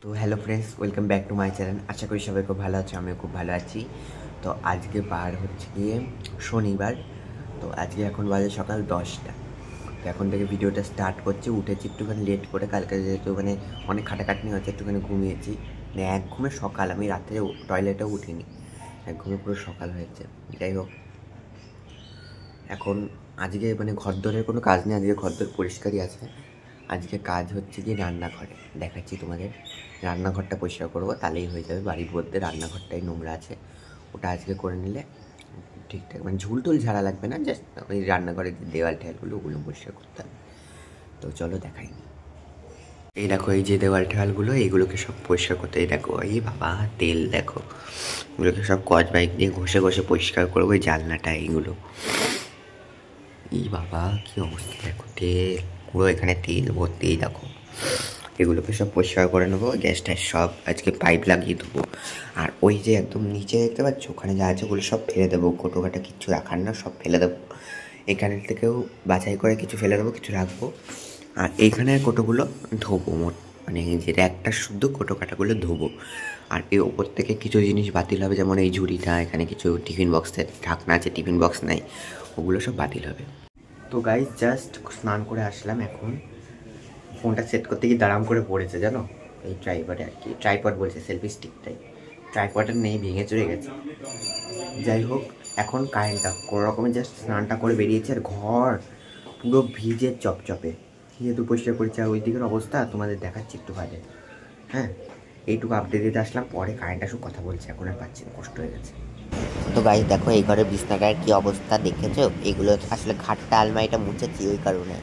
তো hello friends, welcome back to my channel. আশা করি সবাই খুব ভালো আছে, আমিও খুব ভালো আছি। তো আজকে বার হচ্ছে গিয়ে শনিবার। তো আজকে এখন বাজে সকাল 10টা। তো এখন থেকে ভিডিওটা স্টার্ট করছি। উঠেছি একটুখানি লেট করে, কালকে যেহেতু মানে অনেক খাটাখাটনি হয়েছে, একটুখানি ঘুমিয়েছি। মানে এক ঘুমে সকাল, আমি রাত্রে টয়লেটেও উঠিনি, এক ঘুমে পুরো সকাল হয়েছে। যাই হোক, এখন আজকে মানে ঘরদোরের কোনো কাজ নেই, আজকে ঘরদোর পরিষ্কারই আছে। আজকে কাজ হচ্ছে কি রান্নাঘরে, দেখাচ্ছি তোমাদের। রান্নাঘরটা পরিষ্কার করবো, তাহলেই হয়ে যাবে। বাড়ির মধ্যে রান্নাঘরটাই নোংরা আছে, ওটা আজকে করে নিলে ঠিকঠাক, মানে ঝুল টুল ঝাড়া লাগবে না, জাস্ট ওই রান্নাঘরের যে দেওয়াল ঠেয়ালগুলো ওগুলো পরিষ্কার করতে হবে। তো চলো দেখাই। এই দেখো, এই যে দেওয়াল ঠেয়ালগুলো এইগুলোকে সব পরিষ্কার করতে, এই দেখো, এই বাবা তেল দেখো, এগুলোকে সব কচ বাইক দিয়ে ঘষে ঘষে পরিষ্কার করবো। এই জানলাটা এইগুলো, এই বাবা কি অবস্থা দেখো, তেল পুরো এখানে তেল ভর্তি। দেখো, এগুলোকে সব পরিষ্কার করে নেবো। গ্যাসটা সব আজকে পাইপ লাগিয়ে দেবো। আর ওই যে একদম নিচে দেখতে পাচ্ছ, ওখানে যা আছে ওগুলো সব ফেলে দেবো, কোটোকাটা কিচ্ছু রাখার না, সব ফেলে দেবো। এখানের থেকেও বাছাই করে কিছু ফেলে দেবো, কিছু রাখবো। আর এইখানের কোটোগুলো ধোবো, মানে এই যে একটা শুদ্ধ কোটো কাটাগুলো ধোবো। আর এই ওপর থেকে কিছু জিনিস বাতিল হবে, যেমন এই ঝুড়িটা, এখানে কিছু টিফিন বক্সের ঢাকনা আছে, টিফিন বক্স নাই, ওগুলো সব বাতিল হবে। তো গাইজ জাস্ট স্নান করে আসলাম। এখন ফোনটা সেট করতে গিয়ে দাঁড়াম করে পড়েছে জানো, এই ট্রাইপডে আর কি, ট্রাইপড বলছে, সেলফি স্টিকটাই। ট্রাইপডটা নেই, ভেঙে চড়ে গেছে। যাই হোক, এখন কারেন্টটা কোনো রকমের জাস্ট স্নানটা করে বেরিয়েছে, আর ঘর পুরো ভিজে চপচপে, যেহেতু পরিষ্কার করেছি। আর ওই দিকের অবস্থা তোমাদের দেখাচ্ছি একটু বাদে। হ্যাঁ, এইটুকু আপডেট দিতে আসলাম, পরে কারেন্ট আসুক, কথা বলছি, এখন আর পাচ্ছি না, কষ্ট হয়ে গেছে। তো গাইজ দেখো, এই ঘরের বিছনাটার কি অবস্থা দেখেছো? এগুলো আসলে খাটটা আলমারিটা মুছেছি ওই কারণে,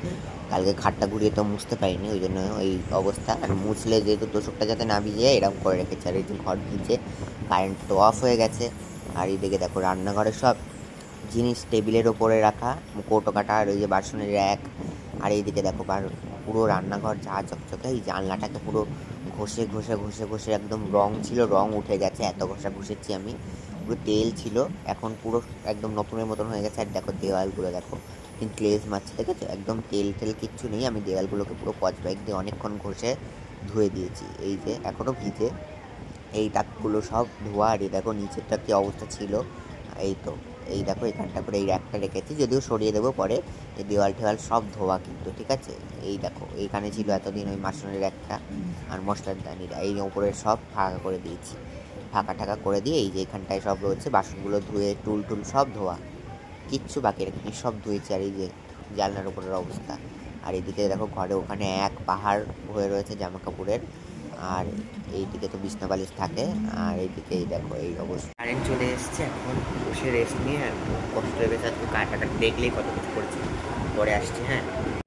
কালকে খাটটা ঘুরিয়ে তো মুছতে পারিনি, ওই জন্য ওই অবস্থা। আর মুছলে যেহেতু তোষকটা যাতে না ভিজে এরকম করে রেখেছে। আর এই যে ঘর ভিজে, কারেন্ট তো অফ হয়ে গেছে। আর এইদিকে দেখো রান্নাঘরে সব জিনিস টেবিলের ওপরে রাখা, কৌটো কাটা, আর ওই যে বাসনের র্যাক। আর এইদিকে দেখো পুরো রান্নাঘর যা চকচকে, এই জানলাটাকে পুরো ঘষে ঘষে ঘষে ঘষে, একদম রং ছিল, রং উঠে গেছে, এত ঘষা ঘষেছি আমি। পুরো তেল ছিল, এখন পুরো একদম নতুনের মতন হয়ে গেছে। আর দেখো দেওয়ালগুলো দেখো, কিন্তু গ্লেজ মারছে, দেখেছো? একদম তেল টেল কিচ্ছু নেই। আমি দেওয়ালগুলোকে পুরো স্কচ ব্রাইট দিয়ে অনেকক্ষণ ঘষে ধুয়ে দিয়েছি। এই যে এখনও ভিজে, এই দাগগুলো সব ধোয়া। আর এই দেখো নিচেরটা কী অবস্থা ছিল। এই তো, এই দেখো এখানটা করে এই র্যাকটা রেখেছি, যদিও সরিয়ে দেবো পরে। এই দেওয়াল টেওয়াল সব ধোয়া কিন্তু, ঠিক আছে? এই দেখো এইখানে ছিল এতদিন ওই মাসনের র্যাকটা আর মশলার দানিটা, এই ওপরে সব ফাঁকা করে দিয়েছি। ফাঁকা ঠাকা করে দিয়ে এই যে এখানটায় সব রয়েছে, বাসনগুলো ধুয়ে টুল টুল সব ধোয়া, কিচ্ছু বাকি রাখিনি, সব ধুয়েছি। আর এই যে জানলার উপরের অবস্থা। আর এইদিকে দেখো ঘরে ওখানে এক পাহাড় হয়ে রয়েছে জামা কাপড়ের। আর এইদিকে তো বিছনা বালিশ থাকে। আর এইদিকে এই দেখো এই অবস্থা। কারেন্ট চলে এসছে, এখন বসে রেস্ট নিয়ে, আর কষ্ট হয়ে গেছে আজকে, কাটাটা দেখলেই কত কিছু করেছি। পরে আসছি। হ্যাঁ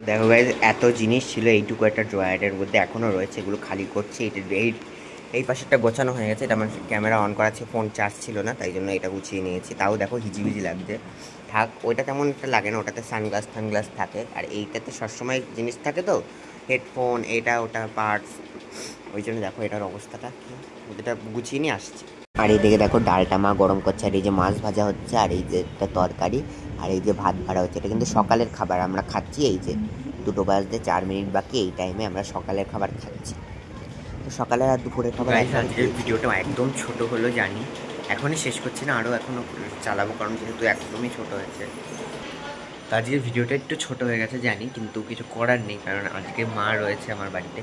দেখো গাইজ, এত জিনিস ছিল এইটুকু একটা ড্রয়ারের মধ্যে, এখনও রয়েছে, এগুলো খালি করছি। এই পাশেরটা গোছানো হয়ে গেছে, এটা আমার ক্যামেরা অন করা আছে, ফোন চার্জ ছিল না, তাই জন্য এটা গুছিয়ে নিয়েছি। তাও দেখো হিজিবিজি লাগছে। থাক, ওইটা তেমন একটা লাগে না, ওটাতে সানগ্লাস থাকে। আর এইটাতে সবসময় জিনিস থাকে, তো হেডফোন, এটা ওটা পার্টস, ওই জন্য দেখো এটার অবস্থাটা কি, এটা গুছিয়ে নিয়ে আসছি। আর এইদিকে দেখো ডালটা মা গরম করছে, আর এই যে মাছ ভাজা হচ্ছে, আর এই যে একটা তরকারি, আর এই যে ভাত ভাড়া হচ্ছে। এটা কিন্তু সকালের খাবার আমরা খাচ্ছি, এই যে 2টো বাজতে 4 মিনিট বাকি, এই টাইমে আমরা সকালের খাবার খাচ্ছি। তো সকালে আর দুপুরের খাবার আজকের ভিডিওটা একদম ছোট হলো জানি, এখনই শেষ করছি না, আরও এখনও চালাবো, কারণ যেহেতু একদমই ছোট হয়েছে। তো আজকের ভিডিওটা একটু ছোট হয়ে গেছে জানি, কিন্তু কিছু করার নেই, কারণ আজকে মা রয়েছে আমার বাড়িতে।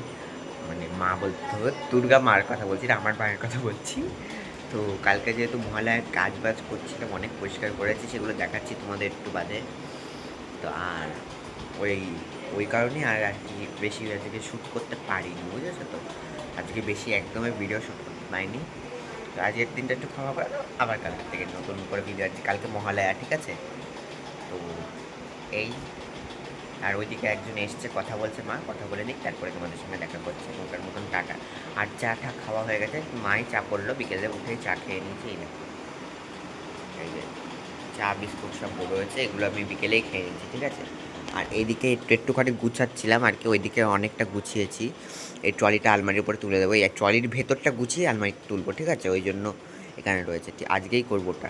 মানে মা বলতে হবে, দুর্গা মার কথা বলছি, আমার মায়ের কথা বলছি। তো কালকে যেহেতু মহালয়ার কাজ বাজ করছিলাম, অনেক পরিষ্কার করেছি, সেগুলো দেখাচ্ছি তোমাদের একটু বাদে। তো আর ওই ওই কারণে আর কি বেশি আজকে শ্যুট করতে পারিনি, বুঝেছো তো? আজকে বেশি একদমই ভিডিও শ্যুট করতে পারিনি। তো আজকের দিনটা একটু খাওয়া পড়া, আবার কালকের থেকে নতুন করে ভিডিও আসছে, কালকে মহালয়া, ঠিক আছে? তো এই, আর ওইদিকে একজন এসছে, কথা বলছে, মা কথা বলে নিক, তারপরে তোমাদের সঙ্গে দেখা করছে, নৌকার মতন টাটা। আর চা টা খাওয়া হয়ে গেছে, মাই চা করলো, বিকেলে উঠেই চা খেয়ে নিয়েছি। এই যে চা বিস্কুট সব রয়েছে, এগুলো আমি বিকেলেই খেয়ে নিচ্ছি, ঠিক আছে? আর এইদিকে একটুখানি গুছাচ্ছিলাম আর কি, ওইদিকে অনেকটা গুছিয়েছি। এই ট্রলিটা আলমারির উপরে তুলে দেবো, এই ট্রলির ভেতরটা গুছিয়ে আলমারি তুলবো, ঠিক আছে? ওই জন্য এখানে রয়েছে, আজকেই করবো ওটা।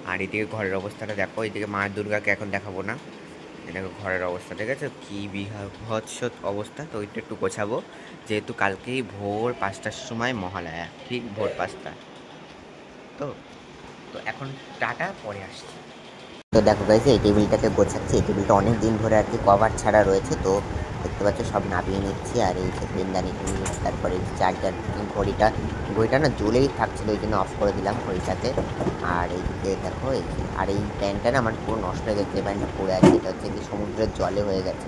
আর এদিকে ঘরের অবস্থাটা দেখো, এইদিকে মা দুর্গাকে এখন দেখাবো না, এটা ঘরের অবস্থা দেখেছো কী বিভৎস অবস্থা। তো ওইটা একটু গোছাবো, যেহেতু কালকেই ভোর 5টার সময় মহালয়া, ঠিক ভোর 5টা। তো তো এখন টাটা, পরে আসছি। তো দেখো গাইস, এই টেবিলটাকে গোছাচ্ছি। এই টেবিলটা অনেক দিন ধরে আর কি কভার ছাড়া রয়েছে, তো দেখতে পাচ্ছ সব নামিয়ে নিচ্ছি। আর এই যে পেনদানি, তারপরে চার্জার, ঘড়িটা না জ্বলেই থাকছিলো, ওই জন্য অফ করে দিলাম ঘড়িটাকে। আর এইদিকে দেখো, এই যে আর এই প্যান্টটা না আমার পুরো নষ্ট হয়ে গেছে, প্যান্টটা পরে আছে, এটা হচ্ছে কি সমুদ্রের জলে হয়ে গেছে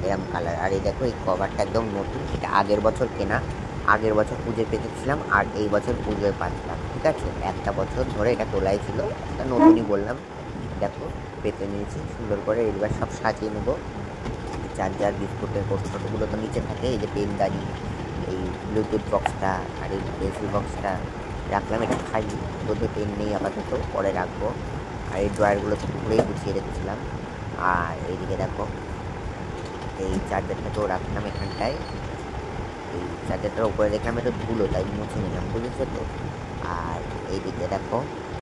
এরম কালার। আর এই দেখো এই কভারটা একদম নতুন, এটা আগের বছর কেনা, আগের বছর পুজোয় পেতেছিলাম আর এই বছর পুজোয় পাচ্ছিলাম, ঠিক আছে। একটা বছর ধরে এটা তোলাই ছিল, এটা নতুনই বললাম। দেখো পেতে নিয়েছি সুন্দর করে, এবার সব সাজিয়ে নেবো। চার্জার, বিস্কুটের ছোটোগুলো তো নিচে থাকে, এই যে পেনদানি, এই ব্লুটুথ বক্সটা আর এই পেন্সিল বক্সটা রাখলাম, এটা খালি, দুটো পেন নেই আপাতত, পরে রাখবো। আর এই ড্রয়ারগুলো তো পুরোই গুছিয়ে রেখেছিলাম। আর এইদিকে দেখো এই চার্জারটাকেও রাখলাম এখানটায়, এই চার্জারটার উপরে দেখলাম একটু ধুলো, তাই মুছে নিলাম, বুঝেছো তো। আর এইদিকে দেখো